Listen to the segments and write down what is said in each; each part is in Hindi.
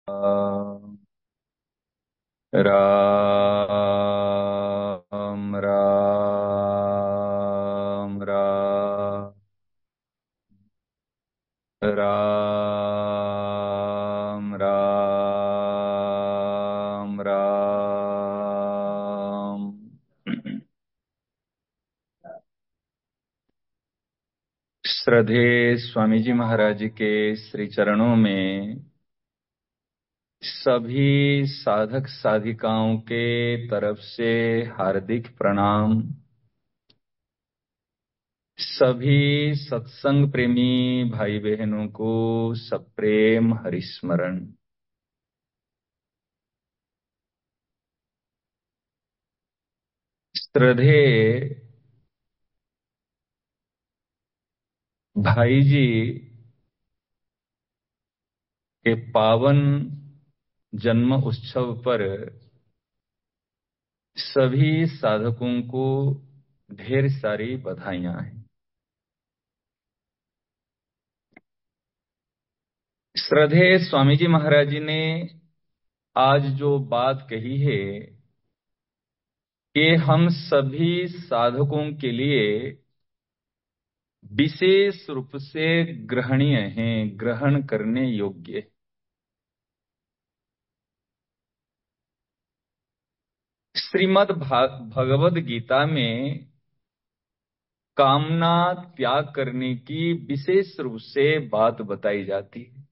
राम राम राम राम राम राम राम। श्रद्धेय स्वामी जी महाराज के श्री चरणों में सभी साधक साधिकाओं के तरफ से हार्दिक प्रणाम। सभी सत्संग प्रेमी भाई बहनों को सप्रेम हरिस्मरण। श्रद्धेय भाई जी के पावन जन्म उत्सव पर सभी साधकों को ढेर सारी बधाइयां हैं। श्रद्धेय स्वामी जी महाराज जी ने आज जो बात कही है कि हम सभी साधकों के लिए विशेष रूप से ग्रहणीय हैं, ग्रहण करने योग्य। श्रीमद् भगवद गीता में कामना त्याग करने की विशेष रूप से बात बताई जाती है।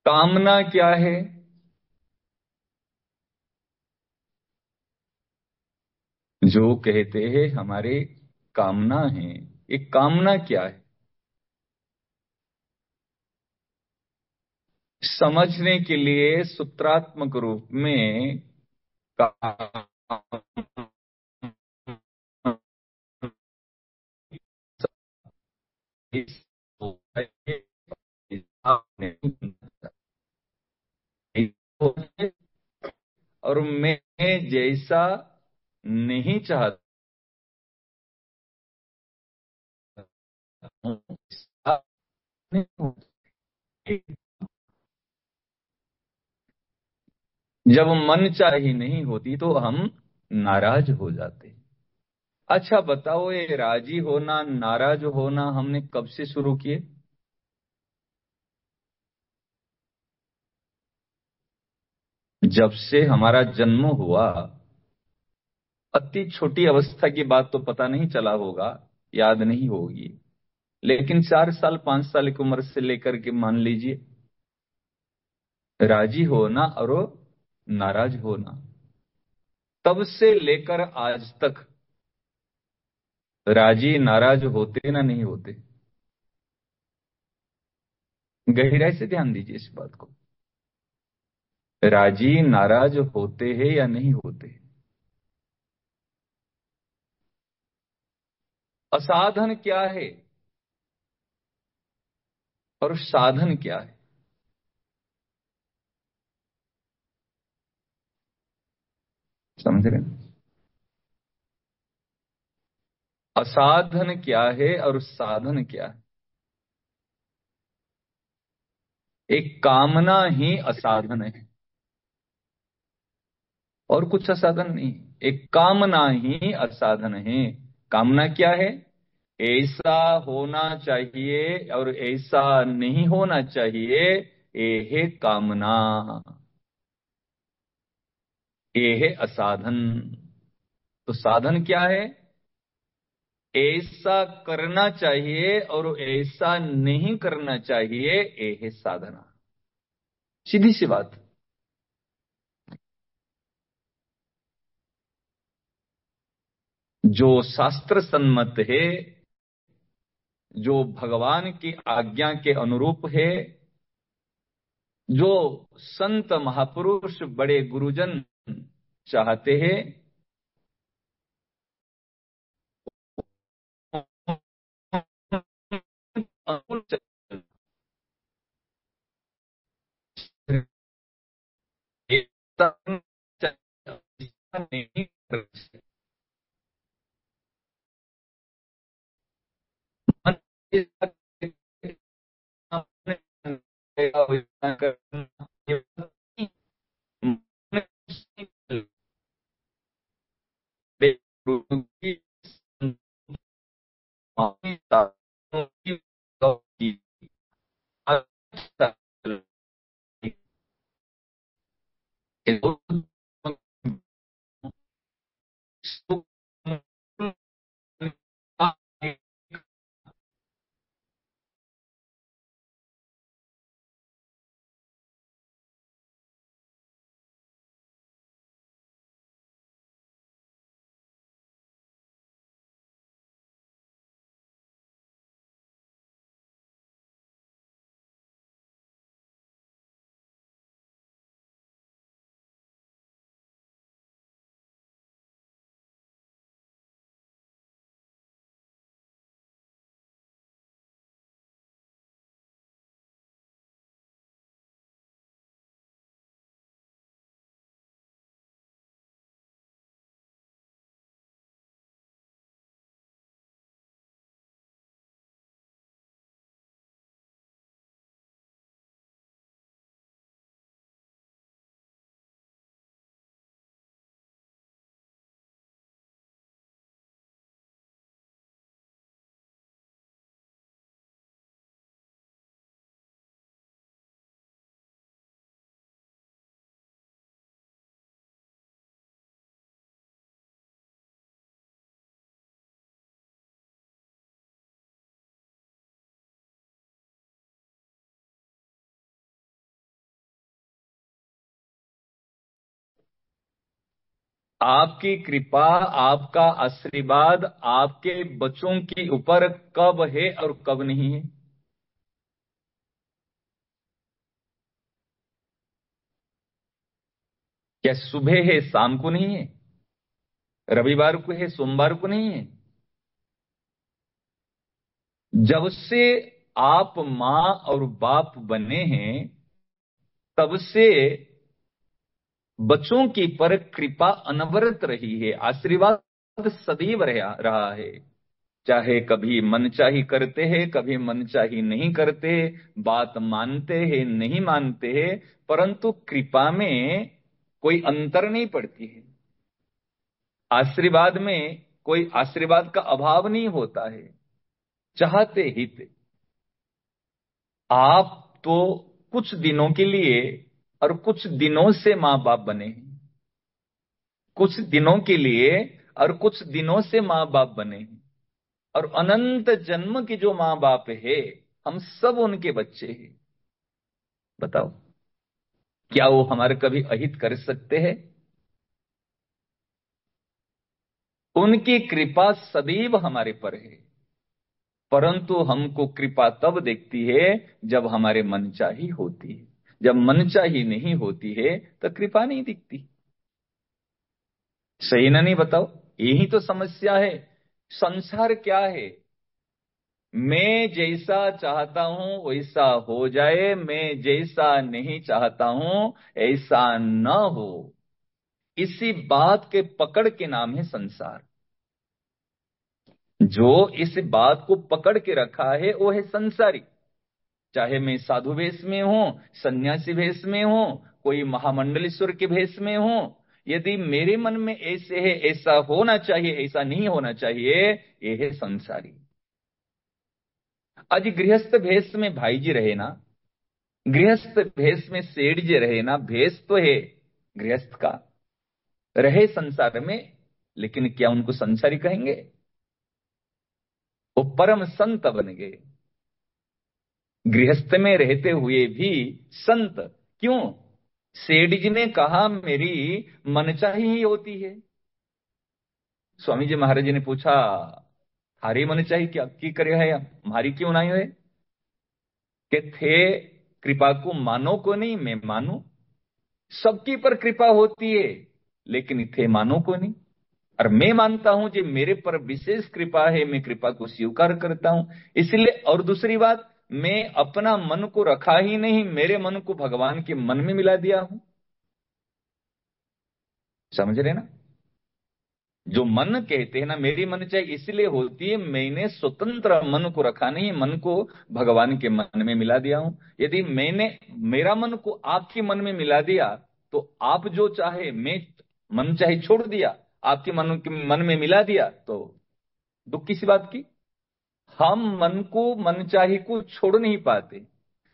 कामना क्या है? जो कहते हैं हमारे कामना है, एक कामना क्या है समझने के लिए सूत्रात्मक रूप में और मैं जैसा नहीं चाहता हूं, जब मन चाही नहीं होती तो हम नाराज हो जाते हैं। अच्छा बताओ, ये राजी होना नाराज होना हमने कब से शुरू किए? जब से हमारा जन्म हुआ। अति छोटी अवस्था की बात तो पता नहीं चला होगा, याद नहीं होगी, लेकिन 4 साल 5 साल की उम्र से लेकर के मान लीजिए, राजी होना और नाराज होना, तब से लेकर आज तक राजी नाराज होते ना नहीं होते? गहराई से ध्यान दीजिए इस बात को। राजी नाराज होते हैं या नहीं होते? असाधन क्या है और साधन क्या है? समझ रहे हैं? असाधन क्या है और साधन क्या है? एक कामना ही असाधन है और कुछ असाधन नहीं। एक कामना ही असाधन है। कामना क्या है? ऐसा होना चाहिए और ऐसा नहीं होना चाहिए, ये है कामना, ये है असाधन। तो साधन क्या है? ऐसा करना चाहिए और ऐसा नहीं करना चाहिए, ये है साधना। सीधी सी बात। जो शास्त्र सम्मत है, जो भगवान की आज्ञा के अनुरूप है, जो संत महापुरुष बड़े गुरुजन चाहते हैं, नहीं आपकी कृपा, आपका आशीर्वाद आपके बच्चों के ऊपर कब है और कब नहीं है? क्या सुबह है शाम को नहीं है? रविवार को है सोमवार को नहीं है? जब से आप मां और बाप बने हैं तब से बच्चों के पर कृपा अनवरत रही है, आशीर्वाद सदैव रहा है। चाहे कभी मनचाही करते हैं, कभी मनचाही नहीं करते, बात मानते हैं नहीं मानते हैं, परंतु कृपा में कोई अंतर नहीं पड़ती है। आशीर्वाद में कोई आशीर्वाद का अभाव नहीं होता है। चाहते हित आप तो कुछ दिनों के लिए और कुछ दिनों से मां बाप बने हैं, कुछ दिनों के लिए और कुछ दिनों से मां बाप बने हैं, और अनंत जन्म के जो मां बाप है हम सब उनके बच्चे हैं। बताओ, क्या वो हमारे कभी अहित कर सकते हैं? उनकी कृपा सदैव हमारे पर है, परंतु हमको कृपा तब देखती है जब हमारे मनचाही होती है। जब मनचाही नहीं होती है तो कृपा नहीं दिखती। सही ना? नहीं बताओ, यही तो समस्या है। संसार क्या है? मैं जैसा चाहता हूं वैसा हो जाए, मैं जैसा नहीं चाहता हूं ऐसा न हो। इसी बात के पकड़ के नाम है संसार। जो इस बात को पकड़ के रखा है वो है संसारी। चाहे मैं साधु वेश में हूं, सन्यासी वेश में हूं, कोई महामंडलेश्वर के भेष में हूं, यदि मेरे मन में ऐसे है, ऐसा होना चाहिए, ऐसा नहीं होना चाहिए, ये है संसारी। आज गृहस्थ भेष में भाई जी रहे ना, गृहस्थ भेष में सेठ जी रहे ना, भेष तो है गृहस्थ का, रहे संसार में, लेकिन क्या उनको संसारी कहेंगे? वो परम संत बन गए, गृहस्थ में रहते हुए भी संत। क्यों? सेठ जी ने कहा मेरी मनचाही ही होती है। स्वामी जी महाराज जी ने पूछा, थारी मनचाही क्या की करे है, हमारी क्यों नहीं है? कि थे कृपा को मानो को नहीं, मैं मानू। सबकी पर कृपा होती है, लेकिन थे मानो को नहीं। और मैं मानता हूं जो मेरे पर विशेष कृपा है, मैं कृपा को स्वीकार करता हूं। इसलिए, और दूसरी बात, मैं अपना मन को रखा ही नहीं, मेरे मन को भगवान के मन में मिला दिया हूं। समझ रहे ना? जो मन कहते हैं ना, मेरी मन चाहे इसलिए होती है, मैंने स्वतंत्र मन को रखा नहीं, मन को भगवान के मन में मिला दिया हूं। यदि मैंने मेरा मन को आपके मन में मिला दिया, तो आप जो चाहे, मैं मन चाहे छोड़ दिया, आपके मन में मिला दिया, तो दुख किसी बात की। हम मन को, मनचाही को छोड़ नहीं पाते,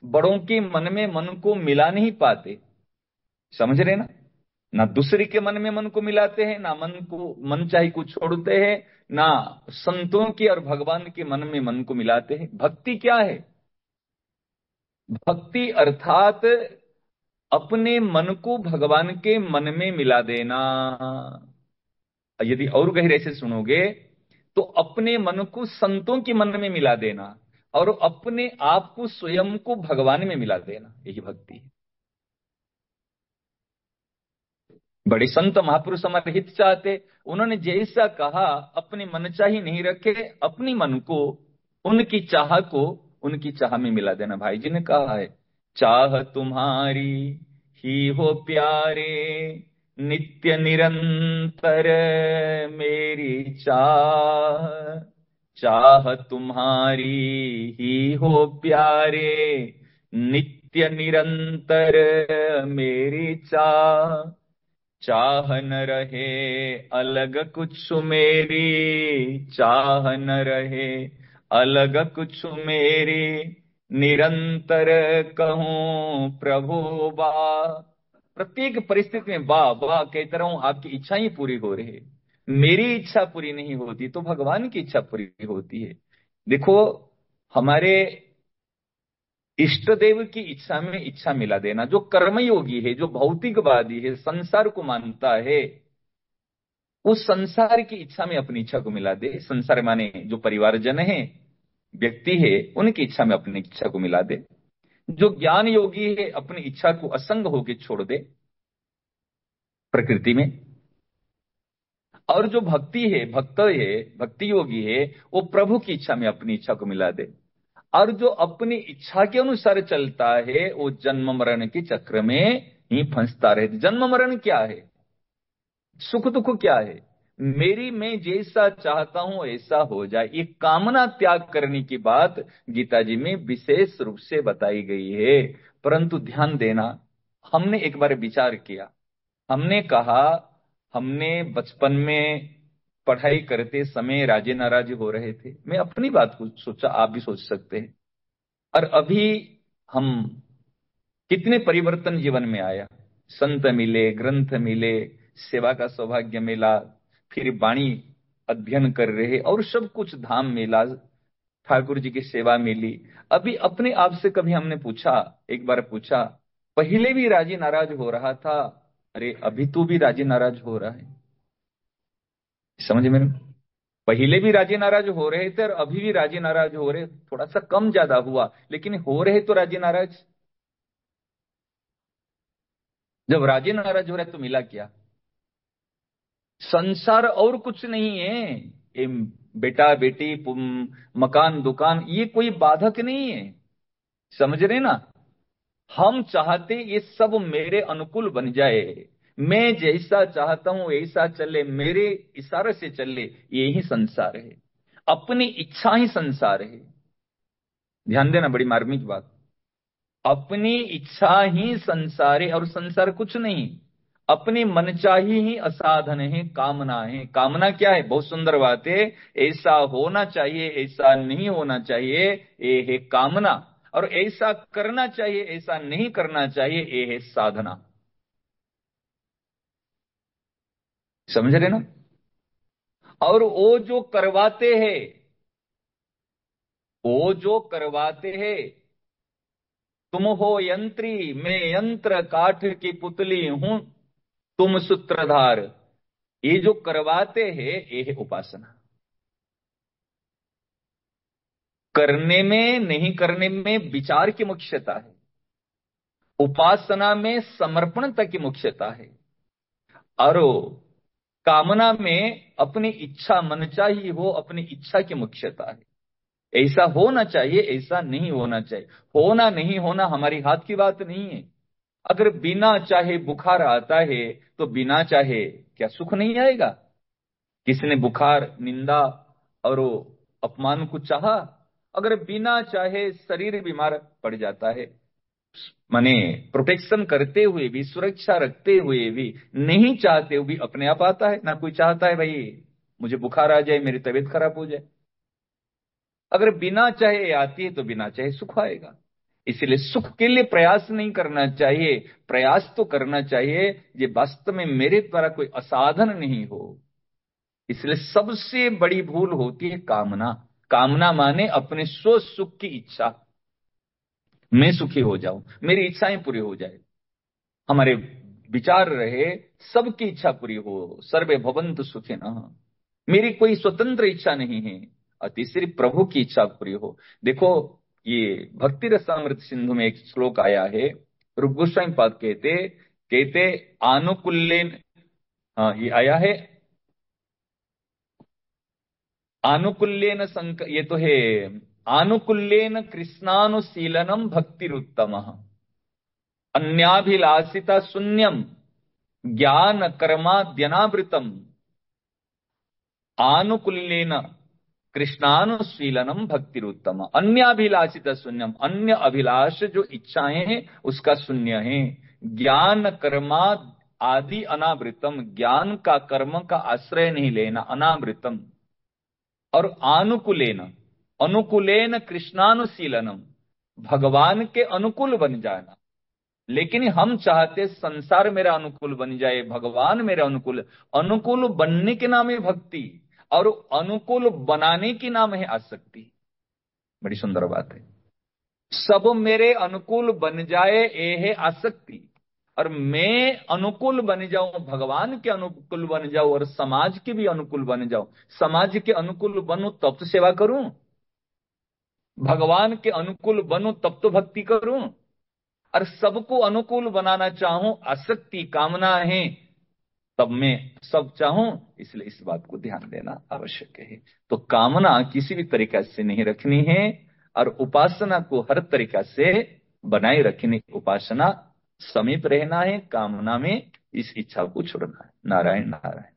बड़ों के मन में मन को मिला नहीं पाते। समझ रहे ना? ना दूसरे के मन में मन को मिलाते हैं, ना मन को, मनचाही को छोड़ते हैं, ना संतों के और भगवान के मन में मन को मिलाते हैं। भक्ति क्या है? भक्ति अर्थात अपने मन को भगवान के मन में मिला देना। यदि और गहरे से सुनोगे, तो अपने मन को संतों के मन में मिला देना, और अपने आप को, स्वयं को भगवान में मिला देना, यही भक्ति है। बड़े संत महापुरुष हमारे हित चाहते, उन्होंने जैसा कहा, अपने मनचाही नहीं रखे, अपनी मन को, उनकी चाह को उनकी चाह में मिला देना। भाई जी ने कहा है, चाह तुम्हारी ही हो प्यारे, नित्य निरंतर मेरी चाह। चाह तुम्हारी ही हो प्यारे, नित्य निरंतर मेरी चाह। चाह न रहे अलग कुछ मेरी, चाह न रहे अलग कुछ मेरी, निरंतर कहूं प्रभु बा। प्रत्येक परिस्थिति में वाह वाह कहता रहूं, आपकी इच्छा ही पूरी हो रही है। मेरी इच्छा पूरी नहीं होती तो भगवान की इच्छा पूरी होती है। देखो, हमारे इष्ट देव की इच्छा में इच्छा मिला देना। जो कर्मयोगी है, जो भौतिकवादी है, संसार को मानता है, उस संसार की इच्छा में अपनी इच्छा को मिला दे। संसार माने जो परिवारजन है, व्यक्ति है, उनकी इच्छा में अपनी इच्छा को मिला दे। जो ज्ञान योगी है, अपनी इच्छा को असंग होकर छोड़ दे प्रकृति में। और जो भक्ति है, भक्त है, भक्ति योगी है, वो प्रभु की इच्छा में अपनी इच्छा को मिला दे। और जो अपनी इच्छा के अनुसार चलता है, वो जन्म मरण के चक्र में ही फंसता रहता। जन्म मरण क्या है? सुख दुख क्या है? मेरी, मैं जैसा चाहता हूं ऐसा हो जाए, ये कामना त्याग करने की बात गीता जी में विशेष रूप से बताई गई है। परंतु ध्यान देना, हमने एक बार विचार किया, हमने कहा, हमने बचपन में पढ़ाई करते समय राजे नाराज हो रहे थे। मैं अपनी बात को सोचा, आप भी सोच सकते हैं। और अभी हम, कितने परिवर्तन जीवन में आया। संत मिले, ग्रंथ मिले, सेवा का सौभाग्य मिला, फिर वाणी अध्ययन कर रहे, और सब कुछ धाम मिला, ठाकुर जी की सेवा मिली। अभी अपने आप से कभी हमने पूछा, एक बार पूछा, पहले भी राजी नाराज हो रहा था, अरे अभी तू भी राजी नाराज हो रहा है। समझ में? पहले भी राजी नाराज हो रहे थे और अभी भी राजी नाराज हो रहे, थोड़ा सा कम ज्यादा हुआ, लेकिन हो रहे तो राजी नाराज। जब राजी नाराज हो रहे तो मिला क्या? संसार और कुछ नहीं है। ये बेटा बेटी, मकान दुकान, ये कोई बाधक नहीं है। समझ रहे ना? हम चाहते ये सब मेरे अनुकूल बन जाए, मैं जैसा चाहता हूं ऐसा चले, मेरे इशारे से चले, ये ही संसार है। अपनी इच्छा ही संसार है। ध्यान देना, बड़ी मार्मिक बात। अपनी इच्छा ही संसार है, और संसार कुछ नहीं। अपनी मनचाही ही असाधन है, कामना है। कामना क्या है? बहुत सुंदर बात है। ऐसा होना चाहिए, ऐसा नहीं होना चाहिए, ये है कामना। और ऐसा करना चाहिए, ऐसा नहीं करना चाहिए, ये है साधना। समझ रहे ना? और वो जो करवाते हैं, वो जो करवाते हैं, तुम हो यंत्री, मैं यंत्र काठ की पुतली हूं, तुम सूत्रधार। ये जो करवाते हैं, ये है उपासना। करने में नहीं करने में विचार की मुख्यता है, उपासना में समर्पणता की मुख्यता है, और कामना में अपनी इच्छा, मनचाही हो, अपनी इच्छा की मुख्यता है। ऐसा होना चाहिए, ऐसा नहीं होना चाहिए। होना नहीं होना हमारी हाथ की बात नहीं है। अगर बिना चाहे बुखार आता है, तो बिना चाहे क्या सुख नहीं आएगा? किसी ने बुखार, निंदा और वो अपमान को चाहा, अगर बिना चाहे शरीर बीमार पड़ जाता है, माने प्रोटेक्शन करते हुए भी, सुरक्षा रखते हुए भी, नहीं चाहते हुए भी अपने आप आता है। ना कोई चाहता है भाई मुझे बुखार आ जाए, मेरी तबीयत खराब हो जाए। अगर बिना चाहे आती है तो बिना चाहे सुख आएगा। इसलिए सुख के लिए प्रयास नहीं करना चाहिए, प्रयास तो करना चाहिए ये वास्तव में मेरे द्वारा कोई असाधन नहीं हो। इसलिए सबसे बड़ी भूल होती है कामना। कामना माने अपने स्व सुख की इच्छा, मैं सुखी हो जाऊं, मेरी इच्छाएं पूरी हो जाए, हमारे विचार रहे सबकी इच्छा पूरी हो, सर्वे भवन्तु सुखिनः। मेरी कोई स्वतंत्र इच्छा नहीं है, और तीसरी प्रभु की इच्छा पूरी हो। देखो, ये भक्ति रसामृत सिंधु में एक श्लोक आया है, रूप गोस्वामी पाद कहते कहते आनुकूल्यन, हाँ ये आया है, आनुकूल्यन ये तो है, आनुकूल्यन कृष्णानुशीलनम भक्तिरुत्तम, अन्याभिलाषिता शून्यम ज्ञान कर्माद्यनावृतम, आनुकूल्यन कृष्णानुशीलनम भक्तिरुत्तम, अन्य अभिलाषित शून्यम, अन्य अभिलाष जो इच्छाएं हैं उसका शून्य है, ज्ञान कर्मा आदि अनावृतम, ज्ञान का कर्म का आश्रय नहीं लेना, अनावृतम। और आनुकूलेन, अनुकूलेन कृष्णानुशीलनम, भगवान के अनुकूल बन जाना। लेकिन हम चाहते संसार मेरा अनुकूल बन जाए, भगवान मेरे अनुकूल, अनुकूल बनने के नाम है भक्ति, और अनुकूल बनाने की नाम है आसक्ति। बड़ी सुंदर बात है। सब मेरे अनुकूल बन जाए ये है आसक्ति, और मैं अनुकूल बन जाऊं, भगवान के अनुकूल बन जाऊं और समाज के भी अनुकूल बन जाऊं। समाज के अनुकूल बनूं तब तो सेवा करूं, भगवान के अनुकूल बनूं तब तो भक्ति करूं, और सबको अनुकूल बनाना चाहूं, आसक्ति कामना है, तब मैं सब चाहूं। इसलिए इस बात को ध्यान देना आवश्यक है। तो कामना किसी भी तरीका से नहीं रखनी है, और उपासना को हर तरीका से बनाए रखने, उपासना समीप रहना है, कामना में इस इच्छा को छोड़ना है। नारायण नारायण।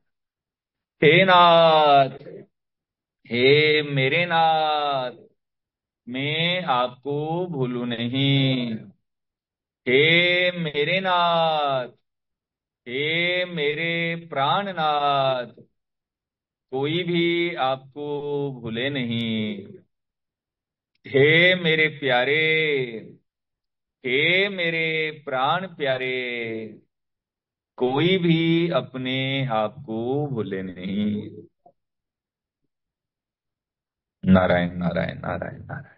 हे नाथ, हे मेरे नाथ, मैं आपको भूलू नहीं। हे मेरे नाथ, हे मेरे प्राणनाथ, कोई भी आपको भूले नहीं। हे मेरे प्यारे, हे मेरे प्राण प्यारे, कोई भी अपने आप को भूले नहीं। नारायण नारायण नारायण नारायण।